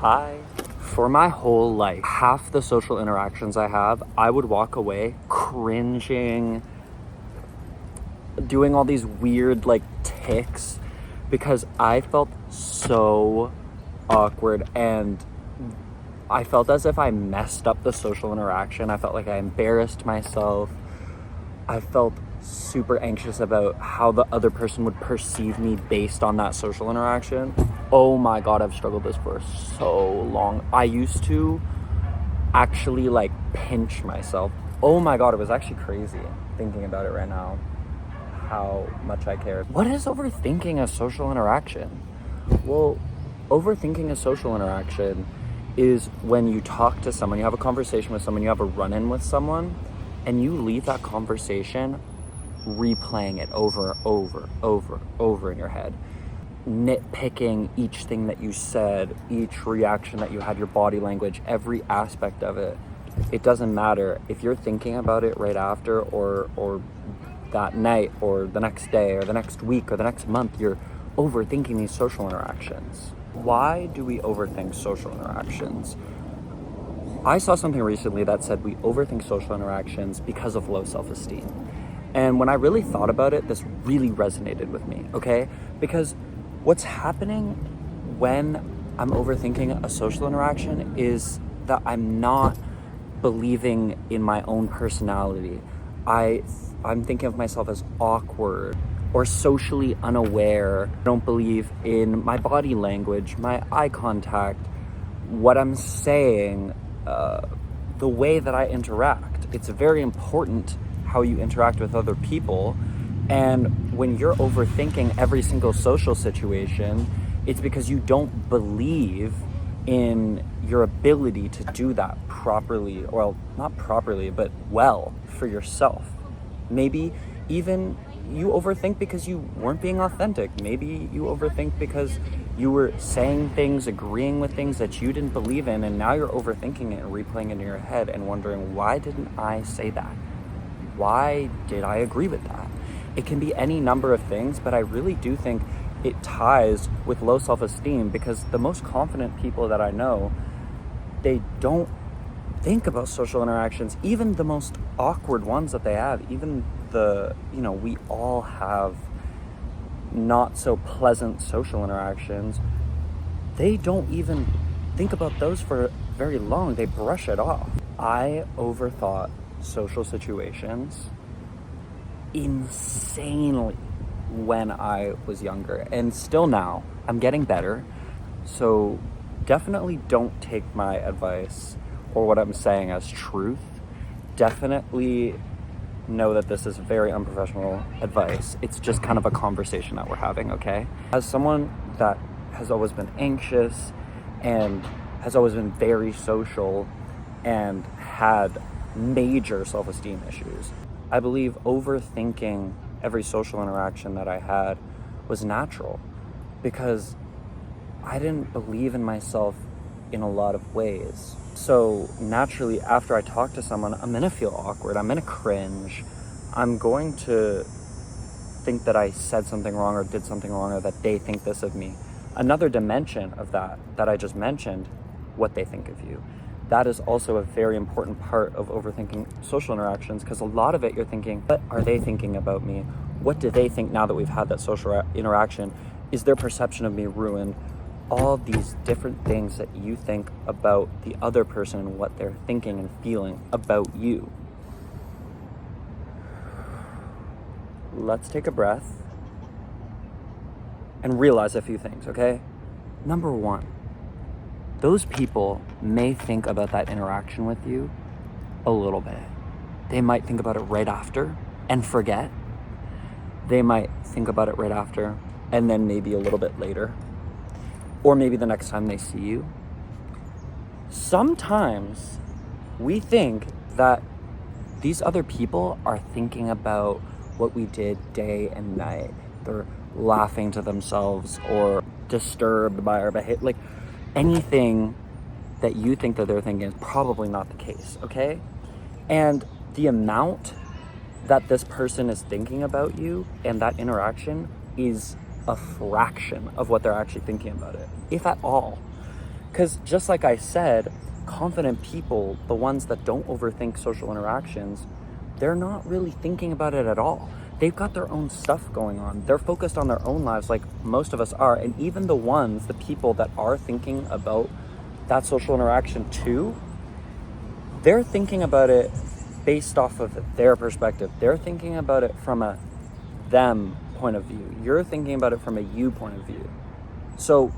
Hi. For my whole life, half the social interactions I have, I would walk away cringing, doing all these weird tics because I felt so awkward and I felt as if I messed up the social interaction. I felt like I embarrassed myself. I felt super anxious about how the other person would perceive me based on that social interaction. Oh my God, I've struggled this for so long. I used to actually pinch myself. Oh my God, it was actually crazy thinking about it right now, how much I cared. What is overthinking a social interaction? Well, overthinking a social interaction is when you talk to someone, you have a conversation with someone, you have a run-in with someone, and you leave that conversation replaying it over in your head, nitpicking each thing that you said, each reaction that you had, your body language, every aspect of it. It doesn't matter if you're thinking about it right after or that night or the next day or the next week or the next month. You're overthinking these social interactions. Why do we overthink social interactions? I saw something recently that said we overthink social interactions because of low self-esteem. And when I really thought about it, this really resonated with me, okay? Because what's happening when I'm overthinking a social interaction is that I'm not believing in my own personality. I'm thinking of myself as awkward or socially unaware. I don't believe in my body language, my eye contact, what I'm saying, the way that I interact. It's very important how you interact with other people. And when you're overthinking every single social situation, it's because you don't believe in your ability to do that properly, or not properly, but well for yourself. Maybe even you overthink because you weren't being authentic. Maybe you overthink because you were saying things, agreeing with things that you didn't believe in, and now you're overthinking it and replaying it in your head and wondering, why didn't I say that? Why did I agree with that? It can be any number of things, but I really do think it ties with low self-esteem, because the most confident people that I know, they don't think about social interactions, even the most awkward ones that they have, even we all have not so pleasant social interactions. They don't even think about those for very long. They brush it off. I overthought social situations insanely when I was younger, and still now. I'm getting better, so definitely don't take my advice or what I'm saying as truth. Definitely know that this is very unprofessional advice. It's just kind of a conversation that we're having, okay? As someone that has always been anxious and has always been very social and had major self-esteem issues, I believe overthinking every social interaction that I had was natural, because I didn't believe in myself in a lot of ways. So naturally, after I talk to someone, I'm gonna feel awkward, I'm gonna cringe, I'm going to think that I said something wrong or did something wrong, or that they think this of me. Another dimension of that I just mentioned, what they think of you. That is also a very important part of overthinking social interactions, because a lot of it you're thinking, what are they thinking about me? What do they think now that we've had that social interaction? Is their perception of me ruined? All of these different things that you think about the other person and what they're thinking and feeling about you. Let's take a breath and realize a few things, okay? Number one, those people may think about that interaction with you a little bit. They might think about it right after and forget. They might think about it right after and then maybe a little bit later, or maybe the next time they see you. Sometimes we think that these other people are thinking about what we did day and night. They're laughing to themselves or disturbed by our behavior. Anything that you think that they're thinking is probably not the case, okay? And the amount that this person is thinking about you and that interaction is a fraction of what they're actually thinking about it, if at all. Because just like I said, confident people, the ones that don't overthink social interactions, they're not really thinking about it at all. They've got their own stuff going on. They're focused on their own lives like most of us are. And even the people that are thinking about that social interaction too, they're thinking about it based off of their perspective. They're thinking about it from a them point of view. You're thinking about it from a you point of view. So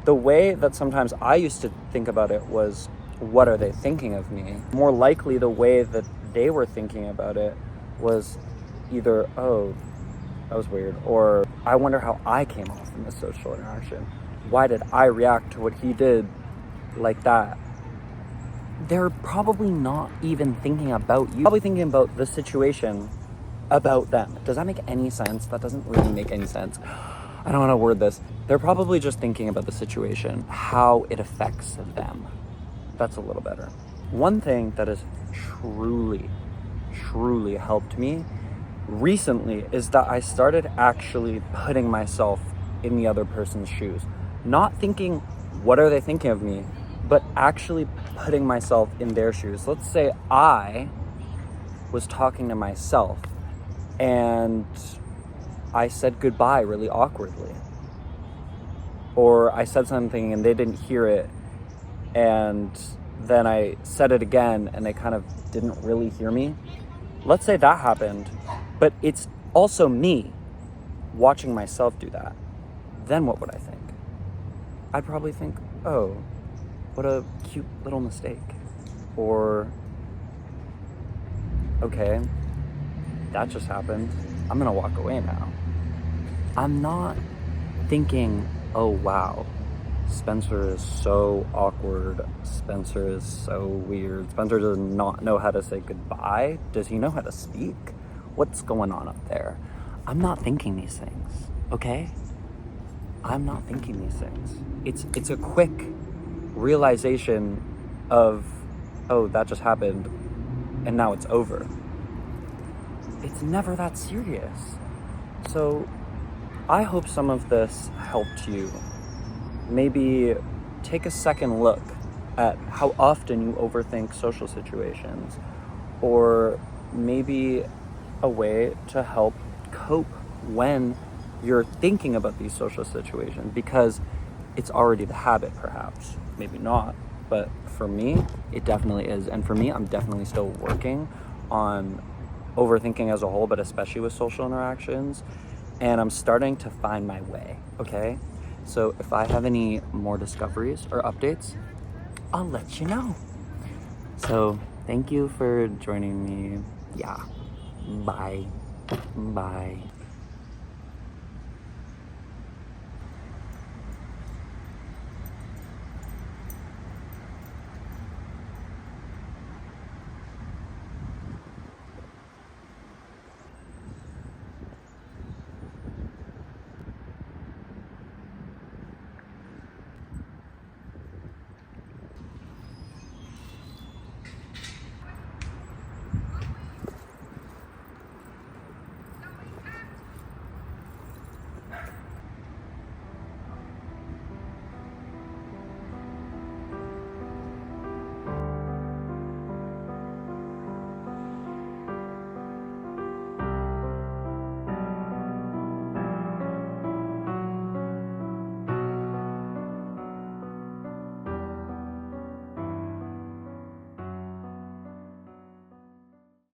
the way that sometimes I used to think about it was, what are they thinking of me? More likely the way that they were thinking about it was either, oh, that was weird, or I wonder how I came off in this social interaction. Why did I react to what he did like that? They're probably not even thinking about you. Probably thinking about the situation about them. Does that make any sense? That doesn't really make any sense. I don't want to word this. They're probably just thinking about the situation, how it affects them. That's a little better. One thing that has truly helped me recently is that I started actually putting myself in the other person's shoes. Not thinking, what are they thinking of me? But actually putting myself in their shoes. Let's say I was talking to myself and I said goodbye really awkwardly. Or I said something and they didn't hear it, and then I said it again and they kind of didn't really hear me. Let's say that happened, but it's also me watching myself do that. Then what would I think? I'd probably think, oh, what a cute little mistake. Or, okay, that just happened. I'm gonna walk away now. I'm not thinking, oh wow, Spencer is so awkward. Spencer is so weird. Spencer does not know how to say goodbye. Does he know how to speak? What's going on up there? I'm not thinking these things, okay? I'm not thinking these things. It's a quick realization of, oh, that just happened and now it's over. It's never that serious. So I hope some of this helped you. Maybe take a second look at how often you overthink social situations, or maybe a way to help cope when you're thinking about these social situations, because it's already the habit, perhaps. Maybe not, but for me, it definitely is. And for me, I'm definitely still working on overthinking as a whole, but especially with social interactions. And I'm starting to find my way, okay? So if I have any more discoveries or updates, I'll let you know. So thank you for joining me. Yeah. Bye. Bye.